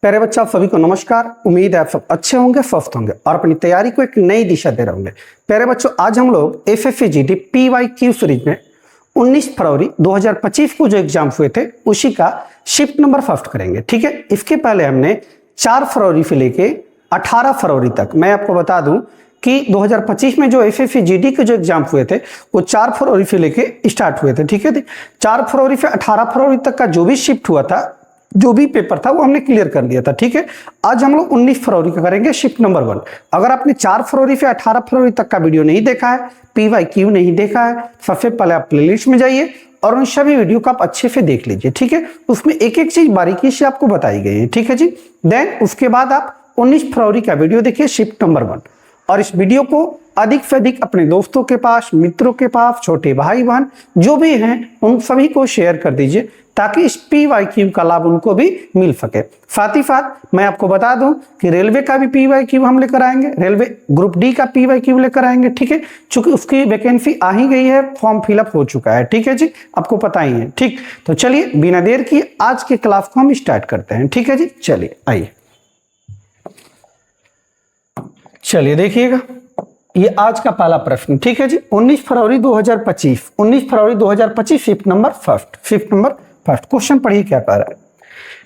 प्यारे बच्चा, आप सभी को नमस्कार। उम्मीद है आप सब अच्छे होंगे, स्वस्थ होंगे और अपनी तैयारी को एक नई दिशा दे रहे होंगे। प्यारे बच्चों, आज हम लोग FFAGD PYQ सीरीज में 19 फरवरी 2025 को जो एग्जाम हुए थे उसी का शिफ्ट नंबर फर्स्ट करेंगे। ठीक है, इसके पहले हमने 4 फरवरी से लेके 18 फरवरी तक, मैं आपको बता दूं कि 2025 में जो FFAGD के जो एग्जाम हुए थे वो 4 फरवरी से लेके स्टार्ट हुए थे। ठीक है, 4 फरवरी से 18 फरवरी तक का जो भी शिफ्ट हुआ था, जो भी पेपर था, वो हमने क्लियर कर दिया था। ठीक है, आज हम लोग 19 फरवरी का करेंगे शिफ्ट नंबर 1। अगर आपने 4 फरवरी से 18 फरवरी तक का वीडियो नहीं देखा है, PYQ नहीं देखा है, सबसे पहले आप प्लेलिस्ट में जाइए और उन सभी वीडियो को आप अच्छे से देख लीजिए। ठीक है, उसमें एक एक चीज बारीकी से आपको बताई गई है। ठीक है जी, देन उसके बाद आप 19 फरवरी का वीडियो देखिए शिफ्ट नंबर 1, और इस वीडियो को अधिक से अधिक अपने दोस्तों के पास, मित्रों के पास, छोटे भाई बहन जो भी हैं उन सभी को शेयर कर दीजिए ताकि इस PYQ का लाभ उनको भी मिल सके। साथ ही साथ मैं आपको बता दूं कि रेलवे का भी PYQ हम लेकर आएंगे, रेलवे ग्रुप डी का PYQ लेकर आएंगे। ठीक है, चूंकि उसकी वैकेंसी आ ही गई है, फॉर्म फिलअप हो चुका है। ठीक है जी, आपको पता ही है। ठीक, तो चलिए बिना देर किए आज के क्लास को हम स्टार्ट करते हैं। ठीक है जी, चलिए आइए, चलिए देखिएगा ये आज का पहला प्रश्न। ठीक है जी, 19 फरवरी 2025 शिफ्ट नंबर फर्स्ट क्वेश्चन पढ़िए क्या कह रहा है।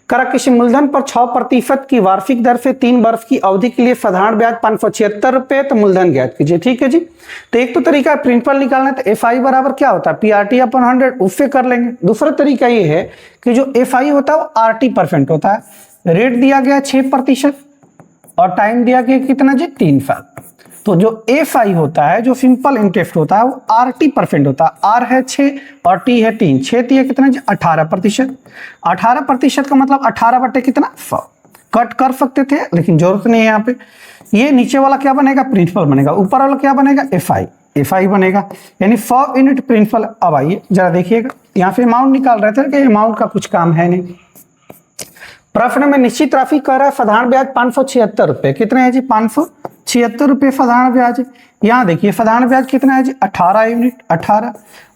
करा किसी मूलधन पर 6% की वार्षिक दर से 3 वर्ष की अवधि के लिए साधारण ब्याज 576 रुपए, तो मूलधन ज्ञात कीजिए। ठीक है जी, तो एक तो तरीका है प्रिंसिपल निकालना, तो FI बराबर क्या होता है PRT/100, उससे कर लेंगे। दूसरा तरीका ये है कि जो FI होता है वो RT% होता है। रेट दिया गया 6% और टाइम दिया गया कितना जी 3 साल। तो जो FI होता है, जो सिंपल इंटरेस्ट होता है, वो RT% होता है। R है 6 और T है 3, 6 दिया कितना जी 18%। 18% का मतलब 18 बटे कितना 100। कट कर सकते थे लेकिन जरूरत नहीं है यहाँ पे। ये नीचे वाला क्या बनेगा प्रिंसिपल बनेगा, ऊपर वाला क्या बनेगा FI बनेगा, यानी 100 यूनिट प्रिंसिपल। अब आइए जरा देखिएगा, यहाँ पे अमाउंट निकाल रहे थे कि अमाउंट का कुछ काम है नहीं। प्रश्न में निश्चित राशि कह रहा है साधारण ब्याज 576 रुपए। कितने है जी 576 रुपए साधारण ब्याज है। यहाँ देखिए साधारण ब्याज कितना है जी 18 यूनिट। 18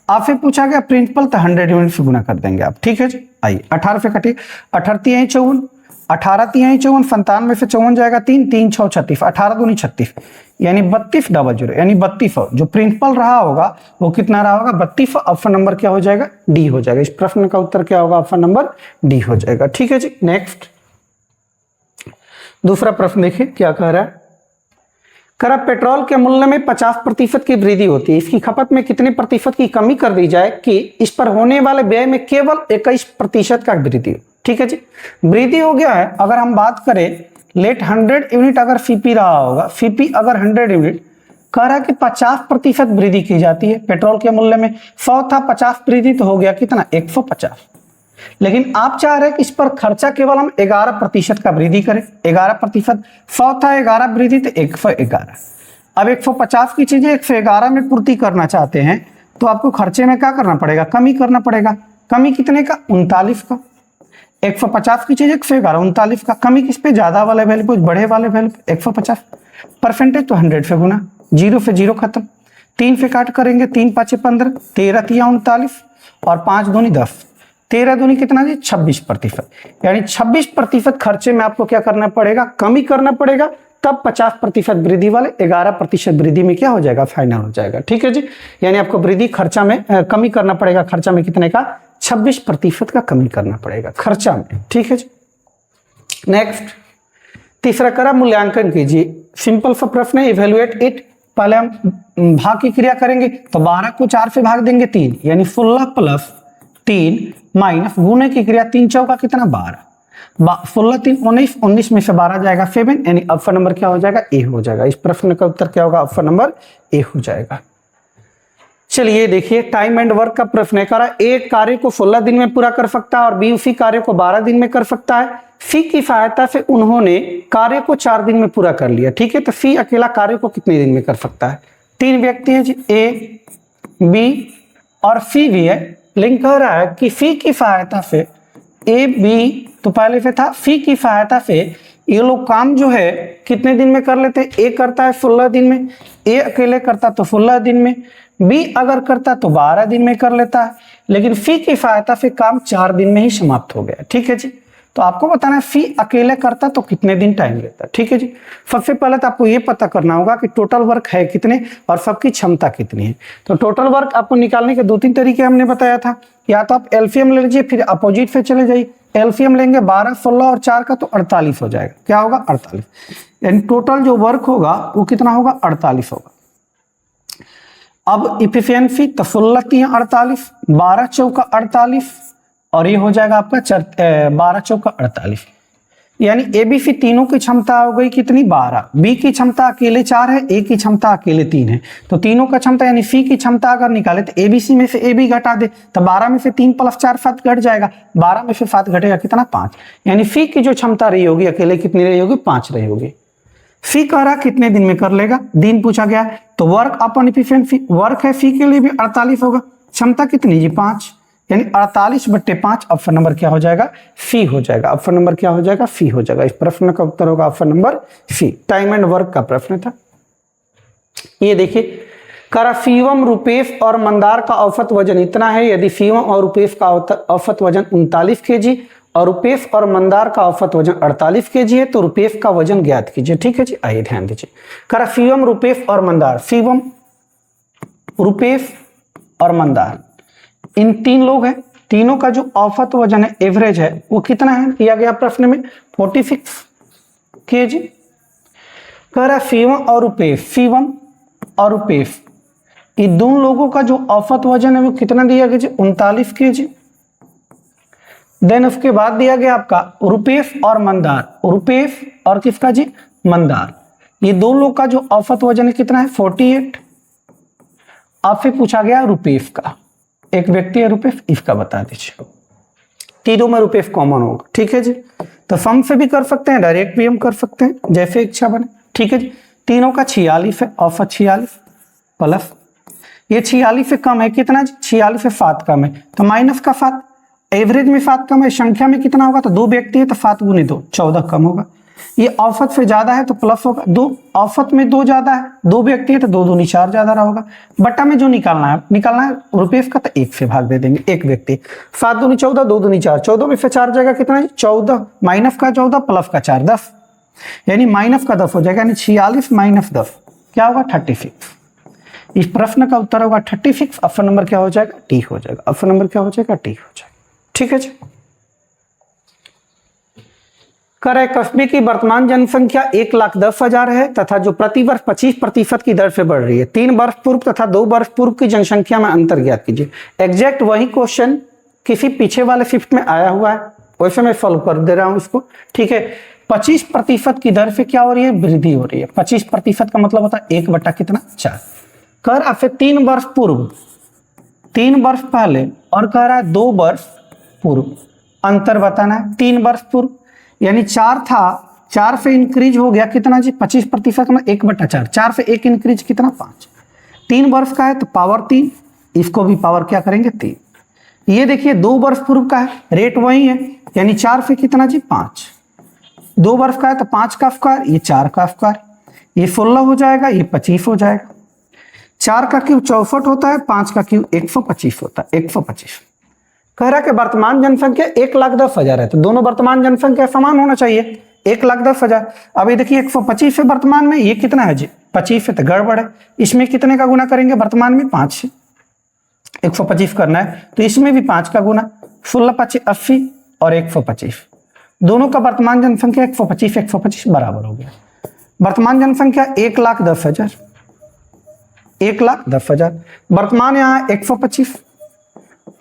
आपसे पूछा गया प्रिंसिपल, तो 100 यूनिट से गुना कर देंगे आप। ठीक है जी, आइए 18 से कटिए, 18 3 54, 18 3 54, 97 से 54 जाएगा 3 3 6 36, 18 दूनी 36, यानी 3200, यानी 3200। जो प्रिंसिपल रहा होगा वो कितना रहा होगा 3200। ऑप्शन नंबर क्या हो जाएगा डी हो जाएगा। इस प्रश्न का उत्तर क्या होगा ऑप्शन नंबर डी हो जाएगा। ठीक है जी, नेक्स्ट दूसरा प्रश्न देखिए क्या कह रहा है। करा पेट्रोल के मूल्य में 50% की वृद्धि होती है, इसकी खपत में कितने प्रतिशत की कमी कर दी जाए कि इस पर होने वाले व्यय में केवल 21% का वृद्धि हो। ठीक है जी, वृद्धि हो गया है। अगर हम बात करें लेट 100 यूनिट अगर CP रहा होगा, CP अगर 100 यूनिट, कह रहा है कि 50% वृद्धि की जाती है पेट्रोल के मूल्य में। 100 था, 50 वृद्धि तो हो गया कितना 150। लेकिन आप चाह रहे हैं कि इस पर खर्चा केवल हम 11% का वृद्धि करें। 11%, 100 था 11 वृद्धि तो 111। अब 150 की चीजें 111 में पूर्ति करना चाहते हैं तो आपको खर्चे में क्या करना पड़ेगा कमी करना पड़ेगा। कमी कितने का 39 का। 150 की चीज 111, 39 का। कमी किस पे ज्यादा वाले वैल्यू पे, बड़े वाले वैल्यू पे 150। परसेंटेज तो 100 से गुना, 0 से 0 खत्म, 3 से काट करेंगे, 3 5 15, 13 3 39 और 5 दूनी 10, 13 दूनी कितना जी 26%, यानी 26% खर्चे में आपको क्या करना पड़ेगा कमी करना पड़ेगा। तब 50% वृद्धि वाले 11% वृद्धि में क्या हो जाएगा फाइनल हो जाएगा। ठीक है जी, यानी आपको वृद्धि खर्चा में कमी करना पड़ेगा। खर्चा में कितने का 26% का कमी करना पड़ेगा खर्चा में। ठीक है जी, नेक्स्ट तीसरा करा मूल्यांकन कीजिए। सिंपल सा प्रश्न है, इवेल्युएट इट। पहले हम भाग की क्रिया करेंगे, तो 12 को 4 से भाग देंगे 3, यानी 16 + 3 माइनस गुणे की क्रिया 3 चौका कितना 12, 16 3 19, 19 में से 12 जाएगा 7, यानी ऑप्शन नंबर क्या हो जाएगा ए हो जाएगा। इस प्रश्न का उत्तर क्या होगा ऑप्शन नंबर ए हो जाएगा। चलिए देखिए, टाइम एंड वर्क का प्रश्न है। करा एक कार्य को 16 दिन में पूरा कर सकता है और बी उसी कार्य को 12 दिन में कर सकता है। सी की सहायता से उन्होंने कार्य को 4 दिन में पूरा कर लिया। ठीक है, तो सी अकेला कार्य को कितने दिन में कर सकता है। 3 व्यक्ति है जी, ए बी और सी भी है, लेकिन कह रहा है कि सी की सहायता से ए बी तो पहले से था, सी की सहायता से ये लोग काम जो है कितने दिन में कर लेते हैं। ए करता है 16 दिन में, ए अकेले करता तो 16 दिन में, बी अगर करता तो 12 दिन में कर लेता है, लेकिन सी की सहायता से काम 4 दिन में ही समाप्त हो गया। ठीक है जी, तो आपको बताना है फी अकेले करता तो कितने दिन टाइम लेता। ठीक है जी, सबसे पहले तो आपको ये पता करना होगा कि टोटल वर्क है कितने और सबकी क्षमता कितनी है। तो टोटल वर्क आपको निकालने के 2-3 तरीके हमने बताया था। या तो आप एलसीएम ले लीजिए, फिर अपोजिट से चले जाइए। एलसीएम लेंगे 12, 16 और 4 का तो 48 हो जाएगा। क्या होगा? 48। यानी टोटल जो वर्क होगा वो कितना होगा? 48 होगा। अब इफिशियंसी तो 16 3 48, 12 चौका 48 और ये हो जाएगा आपका 12 चौका 48। यानी एबीसी तीनों की क्षमता हो गई कितनी? 12। बी की क्षमता अकेले 4 है, ए की क्षमता अकेले 3 है। तो तीनों का क्षमता यानी सी की क्षमता अगर निकाले तो एबीसी में से ए बी घटा दे तो 12 में से 3 + 4 7 घट जाएगा। 12 में से 7 घटेगा कितना? 5। यानी सी की जो क्षमता रही होगी अकेले कितनी रही होगी? 5 रही होगी। सी कह रहा कितने दिन में कर लेगा? दिन पूछा गया है तो वर्क अपॉन इफिशिएंसी, वर्क है सी के लिए भी 48 होगा। क्षमता कितनी जी? 5। यानी 48/5 ऑप्शन नंबर क्या हो जाएगा? सी हो जाएगा। ऑप्शन नंबर क्या हो जाएगा? सी हो जाएगा। इस प्रश्न का उत्तर होगा option number C. Time and work का प्रश्न था। ये देखिए, करा शिवम, रूपेश और मंदार का औसत वजन इतना है। यदि शिवम और रूपेश का औसत वजन 39 kg और रूपेश और मंदार का औसत वजन 48 kg है तो रूपेश का वजन ज्ञात कीजिए। ठीक है जी, आइए ध्यान दीजिए। करा शिवम, रूपेश और मंदार, शिवम, रूपेश और मंदार, इन 3 लोग हैं। तीनों का जो औसत वजन है, एवरेज है, वो कितना है? दिया गया प्रश्न में 46 kg। कह रहा शिवम और रूपेश, शिवम और रूपेश, ये दोनों लोगों का जो औसत वजन है वो कितना दिया गया जी? 39 kg। देन उसके बाद दिया गया आपका रूपेश और मंदार, रूपेश और किसका जी? मंदार, ये दो लोग का जो औसत वजन है कितना है? 48। आपसे पूछा गया रूपेश का, एक व्यक्ति है रूपेश, इसका बता दीजिए। तीनों में रूपेश कॉमन होगा। ठीक है जी, तो सम से भी कर सकते हैं, डायरेक्ट भी हम कर सकते हैं, जैसे इच्छा बने। ठीक है जी, तीनों का 46 है, औसत 46 प्लस ये 46 से कम है कितना जी? 46 से 7 कम है तो माइनस का 7। एवरेज में 7 कम है, संख्या में कितना होगा? तो 2 व्यक्ति है तो 7 × 2 14 कम होगा। ये औसत से ज्यादा है तो प्लस होगा। 2 औसत में 2 ज्यादा है, 2 व्यक्ति है तो 2 दूनी 4 ज्यादा रहा होगा। बट्टा में जो निकालना है रुपये का तो 1 से भाग दे देंगे, एक व्यक्ति। 7 दूनी 14, 2 दूनी 4, 14 में से 4 जाएगा कितना है? 14। माइनस का 14 प्लस का 4 10, यानी माइनस का 10 हो जाएगा। यानी 46 - 10 क्या होगा? 36। इस प्रश्न का उत्तर होगा 36। ऑप्शन नंबर क्या हो जाएगा? डी हो जाएगा। ऑप्शन नंबर क्या हो जाएगा? डी हो जाएगा। ठीक है जी। करे कस्बे की वर्तमान जनसंख्या 1,10,000 है तथा जो प्रति वर्ष 25% की दर से बढ़ रही है। 3 वर्ष पूर्व तथा 2 वर्ष पूर्व की जनसंख्या में अंतर ज्ञात कीजिए। एग्जैक्ट वही क्वेश्चन किसी पीछे वाले शिफ्ट में आया हुआ है, वैसे मैं सॉल्व कर दे रहा हूं इसको। ठीक है, 25% की दर से क्या हो रही है? वृद्धि हो रही है। 25% का मतलब होता है 1/4। कर आपसे 3 वर्ष पूर्व, 3 वर्ष पहले और कह रहा है 2 वर्ष पूर्व, अंतर बताना है। 3 वर्ष पूर्व यानी 4 था, 4 से इंक्रीज हो गया कितना जी? 25% में 1/4, 4 से 1 इंक्रीज कितना? 5। 3 वर्ष का है तो पावर 3, इसको भी पावर क्या करेंगे? 3। ये देखिए 2 वर्ष पूर्व का है, रेट वही है, यानी 4 से कितना जी? 5। 2 वर्ष का है तो 5 का स्क्वायर, ये 4 का स्क्वायर, ये 16 हो जाएगा, ये 25 हो जाएगा। 4 का क्यूब 64 होता है, 5 का क्यूब 125 होता है, 125। कह रहा कि वर्तमान जनसंख्या 1,10,000 है तो दोनों वर्तमान जनसंख्या समान होना चाहिए, 1,10,000। अभी देखिए 125 से वर्तमान में ये कितना है जी? 25 से तो गड़बड़ है। इसमें कितने का गुना करेंगे? वर्तमान में 5 से 125 करना है तो इसमें भी 5 का गुना, 16 × 5 = 80 और 125, दोनों का वर्तमान जनसंख्या 125 बराबर हो गया। वर्तमान जनसंख्या 1,10,000, 1,10,000, वर्तमान यहाँ 125।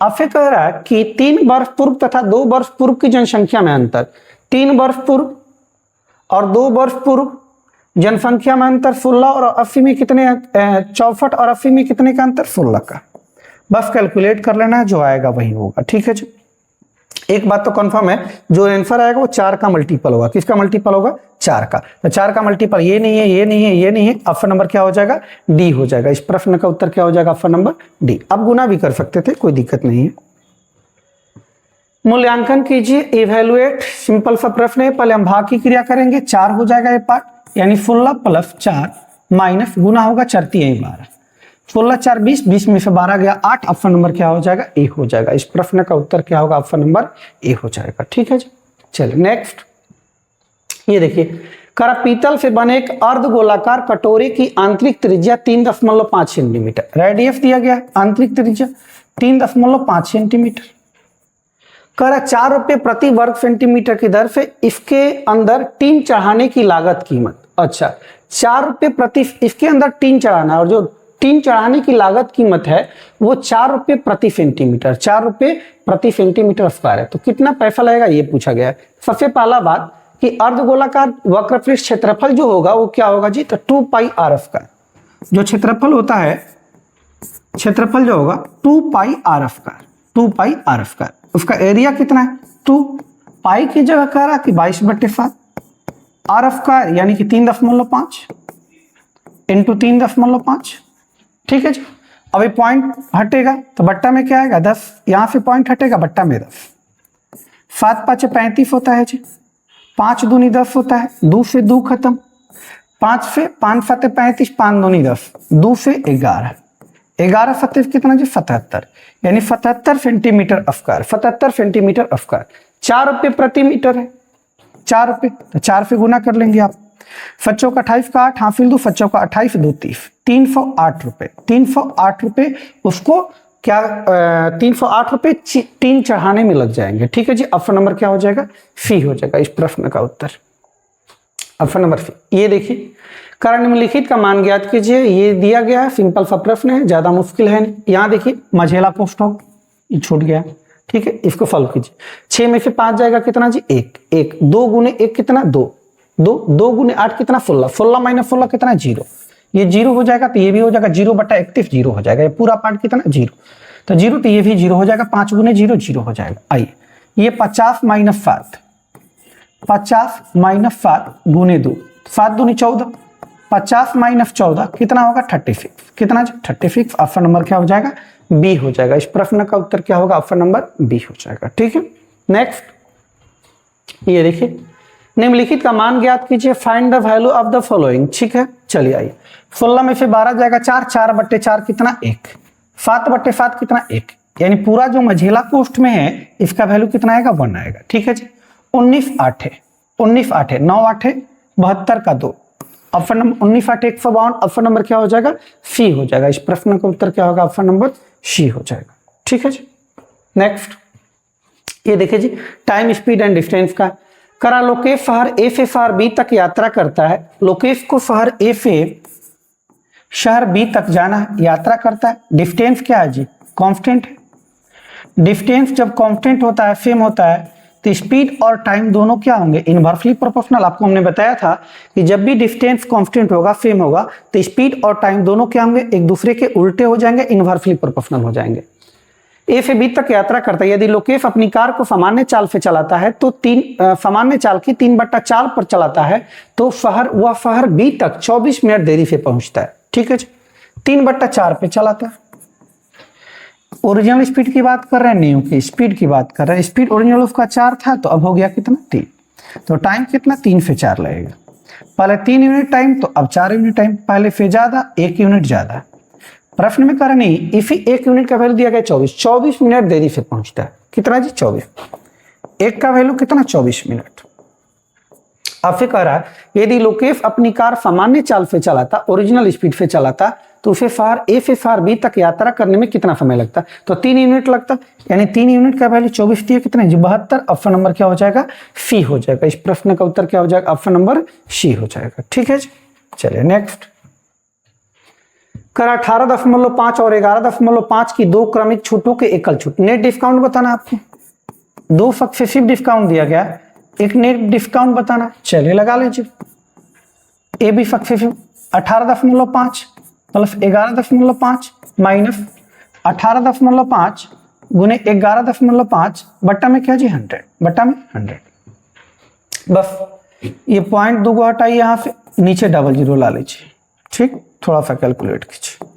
आपसे कह रहा है कि 3 वर्ष पूर्व तथा 2 वर्ष पूर्व की जनसंख्या में अंतर। 3 वर्ष पूर्व और 2 वर्ष पूर्व जनसंख्या में अंतर 16 और 80 में कितने? 64 और 80 में कितने का अंतर? 16 का। बस कैलकुलेट कर लेना है, जो आएगा वही होगा। ठीक है जी, एक बात तो कंफर्म है, जो आंसर आएगा वो 4 का मल्टीपल होगा। किसका मल्टीपल होगा? 4 का। तो 4 का मल्टीपल ये नहीं है, ये नहीं है, ये नहीं है। ऑप्शन नंबर क्या हो जाएगा? डी हो जाएगा। इस प्रश्न का उत्तर क्या हो जाएगा? Option number D. अब गुना भी कर सकते थे, कोई दिक्कत नहीं है। मूल्यांकन कीजिए, इवेलुएट, सिंपल सा प्रश्न है। पहले हम भाग की क्रिया करेंगे, 4 हो जाएगा ये पार्ट, यानी 16 + 4 माइनस गुना होगा 4 × 3 = 12, 16 × 4 = 20, 20 में से 12 गया 8। ऑप्शन नंबर क्या हो जाएगा? ए हो जाएगा। इस प्रश्न का उत्तर क्या होगा? ऑप्शन नंबर ए हो जाएगा। ठीक है जी। चलिए नेक्स्ट, ये देखिए करा पीतल से बने एक अर्धगोलाकार कटोरे की आंतरिक त्रिज्या 3.5 सेंटीमीटर, रेडियस दिया गया आंतरिक त्रिज्या 3.5 सेंटीमीटर। करा 4 रुपये प्रति वर्ग सेंटीमीटर की दर से इसके अंदर टीन चढ़ाने की लागत कीमत, अच्छा 4 रुपये प्रति, इसके अंदर टीन चढ़ाना, और जो टीन चढ़ाने की लागत कीमत है वो 4 रुपये प्रति सेंटीमीटर, 4 रुपये प्रति सेंटीमीटर स्क्वायर है। तो कितना पैसा लगेगा ये पूछा गया है। सबसे पहला बात कि अर्धगोलाकार वक्रपृष्ठ क्षेत्रफल जो होगा वो क्या होगा जी, तो 2 पाई आर स्क्वायर, जो क्षेत्रफल होता है, क्षेत्रफल जो होगा 2 pi R square, 2 pi R square. उसका एरिया कितना है, 2 पाई की जगह कह रहा कि 22/7 आर स्क्वायर यानी कि 3.5 इंटू 3.5, ठीक है जी। अभी पॉइंट हटेगा तो बट्टा में क्या आएगा 10, यहां से पॉइंट हटेगा बट्टा में 10, 7 5 35 होता है जी, 5 दूनी 10 होता है, 2 से 2 खत्म, 5 से 5 7 35, 5 दूनी 10, 2 से 11, 11 7 कितना जी 77, यानी 77 सेंटीमीटर स्क्वायर, 77 सेंटीमीटर स्क्वायर। 4 रुपये प्रति मीटर है, 4 रुपये, तो 4 से गुना कर लेंगे आप। 7 का 28 का 8, हासिल 2, 7 का 28 2 30, 308 रुपये, 308 रुपये उसको क्या 308 रुपये टीन चढ़ाने में लग जाएंगे, ठीक है जी। ऑप्शन नंबर क्या हो जाएगा, सी हो जाएगा इस प्रश्न का उत्तर, ऑप्शन नंबर सी। ये देखिए कारण निम्नलिखित का मान ज्ञात कीजिए, ये दिया गया है, सिंपल सा प्रश्न है, ज्यादा मुश्किल है नहीं। यहाँ देखिए मझेला पोस्ट होगा, ये छूट गया, ठीक है, इसको सॉल्व कीजिए। 6 में से 5 जाएगा कितना जी 1, 1 2 गुने 1 कितना 2, 2 गुने 8 कितना 16, 16 माइनस 16 कितना 0, ये 0 हो जाएगा तो ये भी हो जाएगा 0/31 0 हो जाएगा, ये पूरा पार्ट कितना 0, तो 0 तो ये भी 0 हो जाएगा, 5 गुने 0 0 हो जाएगा। आइए ये 50 माइनस 7, 50 माइनस 7 गुने 2, 7 दूनी 14, 50 माइनस 14 कितना होगा 36, कितना 36, ऑप्शन नंबर क्या हो जाएगा बी हो जाएगा। इस प्रश्न का उत्तर क्या होगा, ऑप्शन नंबर बी हो जाएगा, ठीक है। नेक्स्ट, ये देखिए निम्नलिखित का मान ज्ञात कीजिए, find the value of the following, ठीक है। चलिए आइए, 16 में से 12 जाएगा 4, 4/4 कितना 1, 7/7 कितना 1, यानी पूरा जो मझेला कोष्ठ में है इसका वैल्यू कितना आएगा 1 आएगा, ठीक है जी। 19 8 है, 19 8 है, 9 8 है 72 का 2, ऑप्शन नंबर 19 8 152, ऑप्शन नंबर क्या हो जाएगा सी हो जाएगा। इस प्रश्न का उत्तर क्या होगा, ऑप्शन नंबर सी हो जाएगा, ठीक है जी। नेक्स्ट, ये देखिए जी टाइम स्पीड एंड डिस्टेंस का करा, लोकेश शहर ए से शहर बी तक यात्रा करता है, लोकेश को शहर ए से शहर बी तक जाना है, यात्रा करता है, डिस्टेंस क्या है जी कांस्टेंट है। डिस्टेंस जब कांस्टेंट होता है, सेम होता है, तो स्पीड और टाइम दोनों क्या होंगे इनवर्सली प्रोपोर्शनल। आपको हमने बताया था कि जब भी डिस्टेंस कांस्टेंट होगा, सेम होगा, तो स्पीड और टाइम दोनों क्या होंगे एक दूसरे के उल्टे हो जाएंगे, इनवर्सली प्रोपोर्शनल हो जाएंगे। ए से बी तक यात्रा करता है, यदि लोकेश अपनी कार को सामान्य चाल से चलाता है तो सामान्य चाल की 3/4 पर चलाता है तो वह शहर बी तक 24 मिनट देरी से पहुंचता है, ठीक है जी। 3/4 पे चलाता है। ओरिजिनल स्पीड की बात कर रहे हैं, न्यू की स्पीड की बात कर रहे हैं। स्पीड ओरिजिनल उसका 4 था तो अब हो गया कितना 3, तो टाइम कितना 3 से 4 लगेगा। पहले 3 यूनिट टाइम तो अब 4 यूनिट टाइम, पहले से ज्यादा 1 यूनिट ज्यादा। प्रश्न में करनी इसी 1 यूनिट का वैल्यू दिया गया 24 मिनट देरी से पहुंचता है, कितना जी 24, 1 का वैल्यू कितना 24 मिनट। आपसे कह रहा है यदि लोकेश अपनी कार सामान्य चाल से चलाता, ओरिजिनल स्पीड से चलाता, तो उसे शहर ए से शहर बी तक यात्रा करने में कितना समय लगता, तो 3 यूनिट लगता, यानी 3 यूनिट का वैल्यू 24 दिया कितना जी 72, ऑप्शन नंबर क्या हो जाएगा सी हो जाएगा। इस प्रश्न का उत्तर क्या हो जाएगा, ऑप्शन नंबर सी हो जाएगा, ठीक है जी। चलिए नेक्स्ट, कर 18.5 और 11.5 की 2 क्रमिक छूटों के एकल छूट, नेट डिस्काउंट बताना आपको, 2 सक्सेसिव डिस्काउंट दिया गया, एक नेट डिस्काउंट बताना। चलिए लगा लीजिए, A B successive 18.5 plus 11.5 minus 18.5 गुने 11.5 बट्टा में क्या जी 100, बट्टा में 100। बस ये पॉइंट 2 को हटाइए, यहाँ से नीचे 00 ला लीजिए, ठीक, थोड़ा सा कैलकुलेट कीजिए।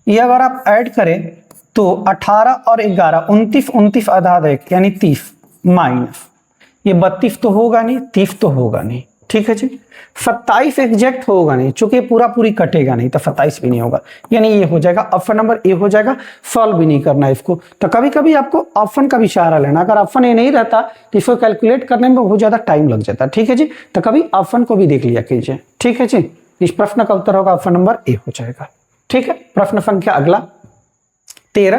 ये अगर आप ऐड करें तो 18 और 11 29, 29 आधा 1 यानी 30 माइनस ये 32 तो होगा नहीं, 30 तो होगा नहीं, ठीक है जी। 27 एग्जैक्ट होगा नहीं, चूंकि पूरा पूरी कटेगा नहीं, तो 27 भी नहीं होगा, यानी ये हो जाएगा ऑप्शन नंबर ए हो जाएगा। सॉल्व भी नहीं करना है इसको, तो कभी कभी आपको ऑप्शन का भी सहारा लेना, अगर ऑप्शन ए नहीं रहता तो इसको कैलकुलेट करने में बहुत ज्यादा टाइम लग जाता, ठीक है जी। तो कभी ऑप्शन को भी देख लिया कीजिए, ठीक है जी। इस प्रश्न का उत्तर होगा ऑप्शन नंबर ए हो जाएगा, ठीक है। प्रश्न संख्या अगला 13,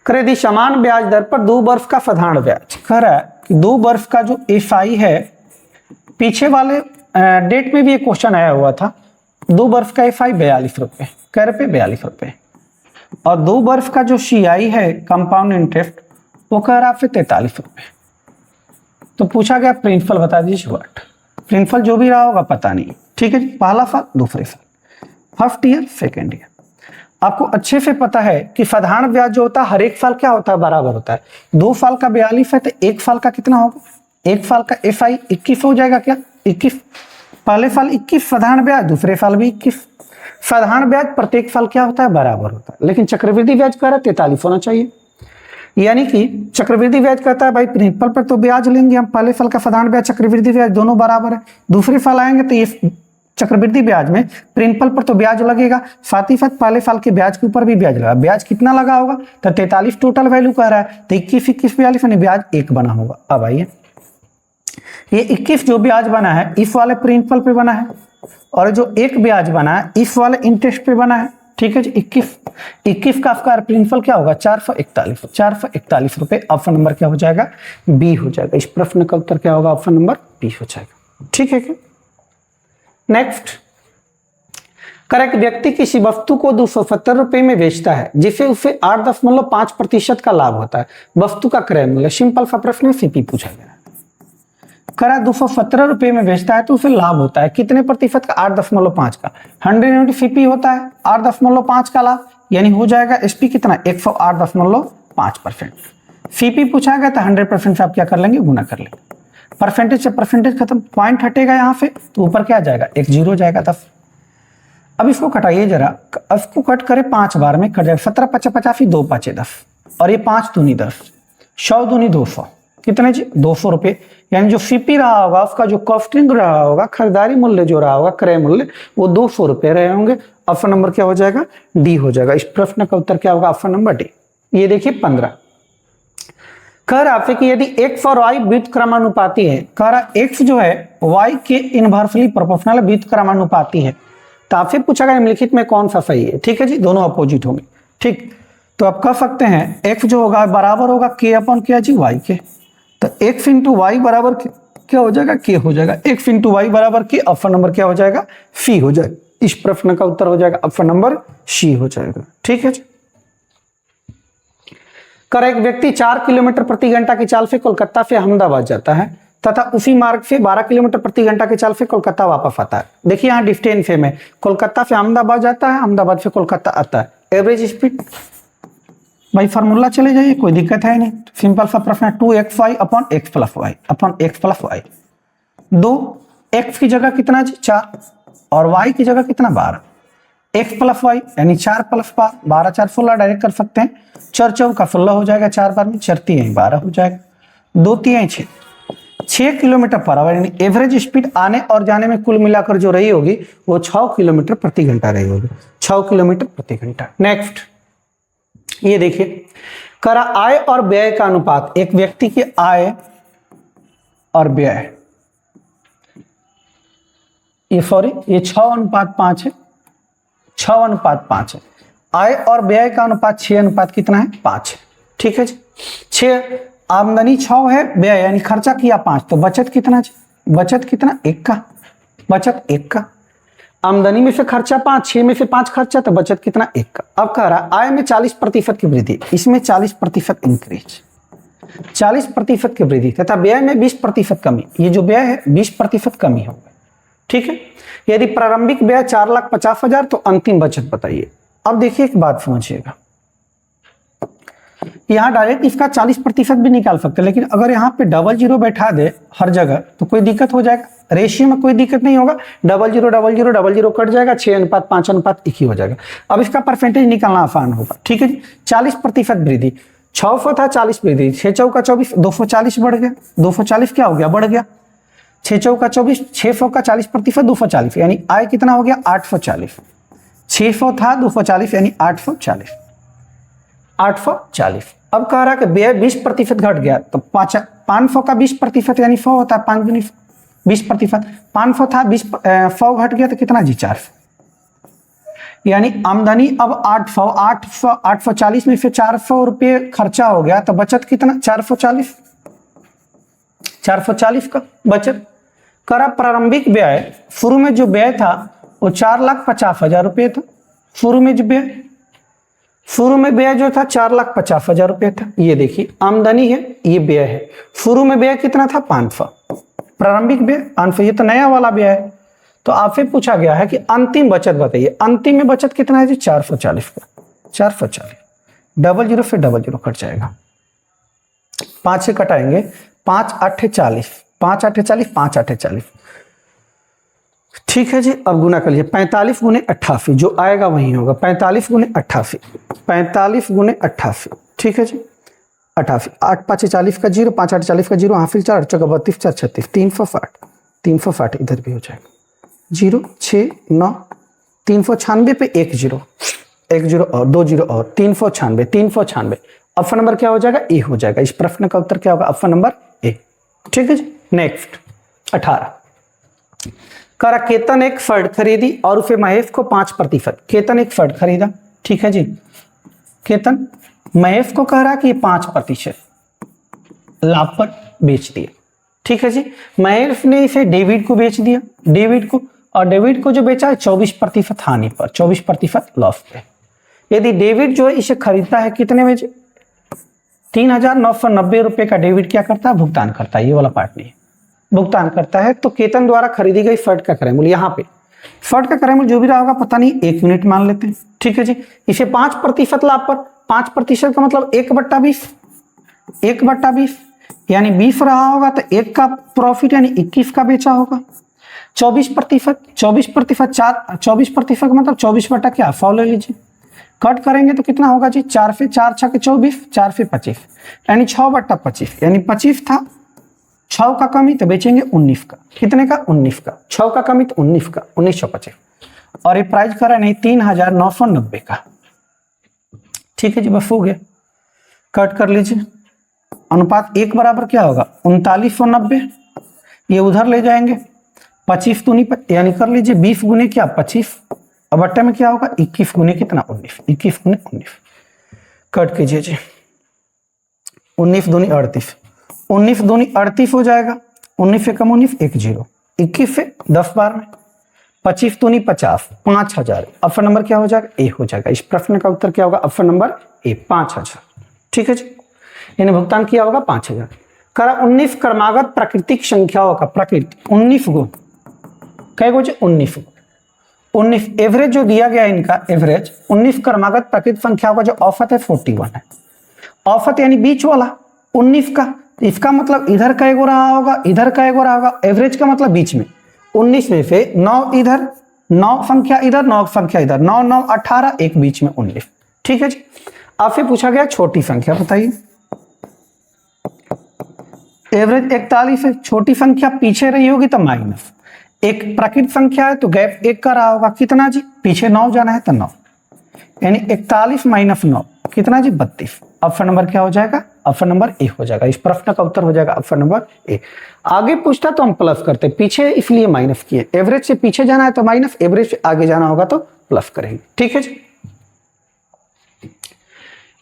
करे यदि समान ब्याज दर पर 2 वर्ष का साधारण ब्याज, कह रहा है कि 2 वर्ष का जो एफआई है, पीछे वाले डेट में भी एक क्वेश्चन आया हुआ था, 2 वर्ष का एफआई 42 रुपए, कै रुपए 42 रुपए, और 2 वर्ष का जो सीआई है कंपाउंड इंटरेस्ट वो कह रहा है 43 रुपए। तो पूछा गया प्रिंसिपल बता दीजिए व्हाट, प्रिंसिपल जो भी रहा होगा पता नहीं, ठीक है जी। पहला साल, दूसरे साल, फर्स्ट ईयर, सेकेंड ईयर। आपको अच्छे से पता है कि साधारण ब्याज जो होता है हर एक साल क्या होता है, बराबर होता है। 2 साल का 42 है तो 1 साल का कितना होगा, 1 साल का एफआई 21 हो जाएगा, क्या 21, पहले साल 21 साधारण ब्याज, दूसरे साल भी 21। साधारण ब्याज प्रत्येक साल क्या होता है, बराबर होता है, लेकिन चक्रवृद्धि ब्याज कह रहा है 43 होना चाहिए। यानी कि चक्रवृद्धि ब्याज कहता है भाई प्रिंसिपल पर तो ब्याज लेंगे हम, पहले साल का साधारण ब्याज चक्रवृद्धि ब्याज दोनों बराबर है, दूसरे साल आएंगे तो ये चक्रवृद्धि ब्याज में प्रिंसिपल पर तो ब्याज लगेगा, साथ ही साथ पहले साल के ब्याज के ऊपर भी ब्याज लगा। ब्याज कितना लगा होगा, तो 43 टोटल वैल्यू कह रहा है, तो 21 21 42 यानी ब्याज 1 बना होगा। अब आइए, ये 21 जो ब्याज बना है इस वाले प्रिंसिपल पे बना है, और जो 1 ब्याज बना है इस वाले इंटरेस्ट पे बना है, ठीक है जी। 21 का आपका प्रिंसिपल क्या होगा, 441 रुपए। ऑप्शन नंबर क्या हो जाएगा, बी हो जाएगा। इस प्रश्न का उत्तर क्या होगा, ऑप्शन नंबर बी हो जाएगा, ठीक है क्या। नेक्स्ट, करेक्ट व्यक्ति किसी वस्तु को 270 रुपए में बेचता है जिसे उसे 8.5% का लाभ होता है, वस्तु का क्रय मूल्य। सिंपल सा प्रश्न, सीपी पूछा गया। करा 217 रुपए में बेचता है तो उसे लाभ होता है कितने प्रतिशत का, 8.5 का। 100 सीपी होता है 8.5 का लाभ, यानी हो जाएगा एसपी कितना, 108.5%। सीपी पूछा गया तो 100% से आप क्या कर लेंगे, गुना कर लेंगे। परसेंटेज से परसेंटेज खत्म, पॉइंट हटेगा यहाँ से तो ऊपर क्या जाएगा, एक जीरो जाएगा 10। अब इसको कटाइए जरा, इसको कट करें 5 बार में कट जाएगा। 17 5 85, 2 5 10, और ये 5 दूनी 10, 100 दूनी 200, कितने जी, 200 रुपए। यानी जो सीपी रहा होगा उसका जो कॉस्टिंग रहा होगा, खरीदारी मूल्य जो रहा होगा, क्रय मूल्य, वो 200 रुपए रहे होंगे। ऑप्शन नंबर क्या हो जाएगा, डी हो जाएगा। इस प्रश्न का उत्तर क्या होगा, ऑप्शन नंबर डी। ये देखिए 15, कह रहा है कि यदि x और y व्युत्क्रमानुपाती है, कह रहा x जो है y के इनवर्सली प्रोपोर्शनल व्युत्क्रमानुपाती है, तो आपसे पूछा गया निम्नलिखित में कौन सा सही है, ठीक है जी, दोनों अपोजिट होंगे, ठीक। तो आप कह सकते हैं x जो होगा बराबर होगा k अपॉन क्या जी, y के, तो x इंटू वाई बराबर क्या हो जाएगा, k हो जाएगा। x इंटू वाई बराबर k, ऑप्शन नंबर क्या हो जाएगा, सी हो जाएगा। इस प्रश्न का उत्तर हो जाएगा ऑप्शन नंबर सी हो जाएगा, ठीक है जी। कर एक व्यक्ति 4 किलोमीटर प्रति घंटा की चाल से कोलकाता से अहमदाबाद जाता है तथा उसी मार्ग से 12 किलोमीटर प्रति घंटा की चाल से कोलकाता वापस आता है। देखिए यहाँ डिस्टेंस सेम है, कोलकाता से अहमदाबाद जाता है, अहमदाबाद से कोलकाता आता है। एवरेज स्पीड, भाई फार्मूला चले जाइए, कोई दिक्कत है नहीं, सिंपल सा प्रश्न है, 2xy upon x plus y upon x plus y. 2 x की जगह कितना जी 4 और y की जगह कितना 12, x प्लस वाई यानी 4 प्लस 12, 4 16 डायरेक्ट कर सकते हैं। 4 चौक का 16 हो जाएगा, 4 बार में 4 3 12 हो जाएगा, 2 3 6 किलोमीटर पर आवर, यानी एवरेज स्पीड आने और जाने में कुल मिलाकर जो रही होगी वो 6 किलोमीटर प्रति घंटा रही होगी, 6 किलोमीटर प्रति घंटा। नेक्स्ट ये देखिए, करा आय और व्यय का अनुपात, एक व्यक्ति की आय और व्यय, ये 6:5 है, 6:5 है। आय और व्यय का अनुपात 6 कितना है 5 है, ठीक है जी। 6 आमदनी 6 है, व्यय यानी खर्चा किया 5, तो बचत कितना जी, बचत कितना 1 का, बचत 1 का। आमदनी में से खर्चा 5, 6 में से 5 खर्चा, तो बचत कितना 1 का। अब कह रहा आय में 40% की वृद्धि, इसमें 40% इंक्रीज, 40% की वृद्धि तथा व्यय में 20% कमी। ये जो व्यय है 20% कमी होगा, ठीक है। यदि प्रारंभिक व्यय 4,50,000 तो अंतिम बचत बताइए। अब देखिए एक बात समझिएगा, यहाँ डायरेक्ट इसका 40% भी निकाल सकते, लेकिन अगर यहाँ पे 00 बैठा दे हर जगह तो कोई दिक्कत हो जाएगा। रेशियो में कोई दिक्कत नहीं होगा, 00 कट जाएगा, 6:5:1 ही हो जाएगा। अब इसका परसेंटेज निकालना आसान होगा, ठीक है जी। 40% वृद्धि, 600 था 40 वृद्धि, 6 चौका 24, 240 बढ़ गया, 240 क्या हो गया, बढ़ गया। 6 चौका 24, 6 सौ का 40%, 240, यानी आय कितना हो गया 840। 600 था 240 यानी 840। 840। अब कह रहा है कि व्यय 20% घट गया, तो 500 का 20% यानी 100 होता है, 5 गुनी 20%। 500 था 100 घट गया तो कितना जी 400, यानी आमदनी अब 840 में से 400 रुपये खर्चा हो गया, तो बचत कितना 440 का बचत। करा प्रारंभिक व्यय, शुरू में जो व्यय था वो 4,50,000 रुपये था। शुरू में व्यय जो था 4,50,000 रुपये था। ये देखिए आमदनी है, ये व्यय है। शुरू में व्यय कितना था 500, प्रारंभिक व्यय 500, ये तो नया वाला व्यय है। तो आपसे पूछा गया है कि अंतिम बचत बताइए। अंतिम में बचत कितना है जी 440 का। 440 00 से 00 कट जाएगा, 5 से कटाएंगे, 5 8 40, 5 8 40, 5 8 40। ठीक है जी, अब गुना कर लीजिए। 45 गुने 88 जो आएगा वही होगा, 45 गुने 88, 45 गुने 88। ठीक है जी, 88, 8 5 40 का 0, 5 8 40 का 0, हाफिल 4 चौका 32 4 36, 360, 360 इधर भी हो जाएगा। 0 6 9, 396 पे 1 0, 1 0 और 2 0 और 396, 396। ऑप्शन नंबर क्या हो जाएगा ए हो जाएगा। इस प्रश्न का उत्तर क्या होगा ऑप्शन नंबर ए। ठीक है जी, नेक्स्ट 18। करा केतन एक फर्ड खरीदी और उसे महेश को 5%। केतन एक फर्ड खरीदा, ठीक है जी। केतन महेश को कह रहा कि 5% लाभ पर बेच दिया। ठीक है जी, महेश ने इसे डेविड को बेच दिया, डेविड को, और डेविड को जो बेचा है 24% हानि पर, 24% लॉस पे। यदि डेविड जो है इसे खरीदता है कितने में, 3,990 रुपए का डेविड क्या करता है भुगतान करता है, ये वाला पार्ट नहीं भुगतान करता है। तो केतन द्वारा खरीदी गई फर्ड का क्रय मूल्य, यहाँ पे फर्ड का क्रय मूल्य जो भी रहा होगा पता नहीं, 1 यूनिट मान लेते हैं। ठीक है जी, इसे 5% लाभ पर, 5% का मतलब 1/20, 1/20 यानी 20 रहा होगा तो 1 का प्रॉफिट यानी 21 का बेचा होगा। 24%, 24% का मतलब 24 क्या 100 ले लीजिए। कट करेंगे तो कितना होगा जी 4 से 4 6 के 24, 4 से 25 यानी 6/25, यानी 25 था, 6 का कमी तो बेचेंगे 19 का। कितने का 19 का, 6 का कमी तो 19 का, 1925। और ये प्राइस करा नहीं 3,990 का। ठीक है जी, बस हो गया। कट कर लीजिए, अनुपात 1 बराबर क्या होगा 3990, ये उधर ले जाएंगे 25 दूनी यानी कर लीजिए 20 गुने क्या 25, अब अट्टे में क्या होगा 21 गुने कितना 19, 21 गुने 19। कट कीजिए जी, 19 दूनी 38, 19 दूनी 38 हो जाएगा, 19 से कम 19 1 0, 21 से 10 बार में 25 दूनी 50, 5000। ऑप्शन नंबर क्या हो जाएगा ए हो जाएगा। इस प्रश्न का उत्तर क्या होगा ऑप्शन नंबर ए 5000। ठीक है जी, इन्हें भुगतान किया होगा 5000। करा 19 क्रमागत प्राकृतिक संख्याओं का प्रकृति 19 गुण कै गो 19 19 एवरेज जो दिया गया इनका एवरेज 19 क्रमागत प्राकृतिक संख्याओं का जो औसत है 41 है। औसत यानी बीच वाला 19 का, इसका मतलब इधर कै गो रहा होगा इधर कै गो रहा होगा, एवरेज का मतलब बीच में 19 में से 9 इधर 9 संख्या इधर 9 संख्या इधर 9 9 18 एक बीच में 19। ठीक है जी, आपसे पूछा गया छोटी संख्या बताइए। एवरेज 41 है, छोटी संख्या पीछे रही होगी तो माइनस, एक प्राकृतिक संख्या है तो गैप 1 का रहा होगा कितना जी, पीछे 9 जाना है तो 9, यानी 41 माइनस 9 कितना जी 32। ऑप्शन नंबर क्या हो जाएगा ऑप्शन नंबर ए हो जाएगा। इस प्रश्न का उत्तर हो जाएगा ऑप्शन नंबर ए। आगे पूछता तो हम प्लस करते, पीछे इसलिए माइनस किए, एवरेज से पीछे जाना है तो माइनस, एवरेज से आगे जाना होगा तो प्लस करेंगे। ठीक है जी,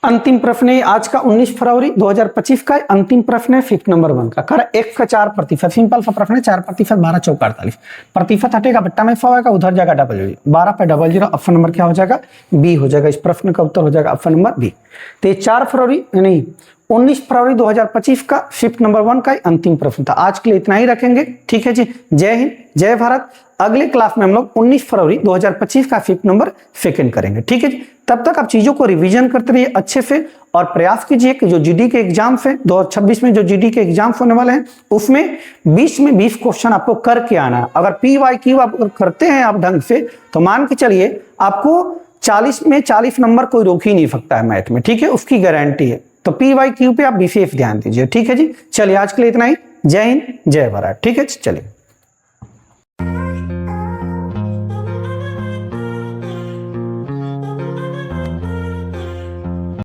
अंतिम प्रश्न है आज का 19 फरवरी 2025 का अंतिम प्रश्न है 5 नंबर 1 का। कर 1 का 4%, सिंपल सा प्रश्न है 4%, 12 चौका 48, प्रतिशत हटेगा बट्टा में 100 आएगा, उधर जाएगा 12 पे 00। ऑप्शन नंबर क्या हो जाएगा बी हो जाएगा। इस प्रश्न का उत्तर हो जाएगा ऑप्शन नंबर बी। तो 4 फरवरी नहीं 19 फरवरी 2025 का 5 नंबर 1 का अंतिम प्रश्न था। आज के लिए इतना ही रखेंगे। ठीक है जी, जय हिंद जय भारत। अगले क्लास में हम लोग 19 फरवरी 2025 का 5 नंबर 2 करेंगे। ठीक है जी, तब तक आप चीजों को रिवीजन करते रहिए अच्छे से और प्रयास कीजिए कि जो जीडी के एग्जाम है 2026 में जो जीडी के एग्जाम होने वाले हैं उसमें 20 में 20 क्वेश्चन आपको करके आना है। अगर PYQ आप करते हैं आप ढंग से तो मान के चलिए आपको 40 में 40 नंबर कोई रोक ही नहीं सकता है मैथ में। ठीक है, उसकी गारंटी है। तो PYQ पे आप विशेष ध्यान दीजिए। ठीक है जी, चलिए आज के लिए इतना ही। जय हिंद, जय भारत। ठीक है, चलिए।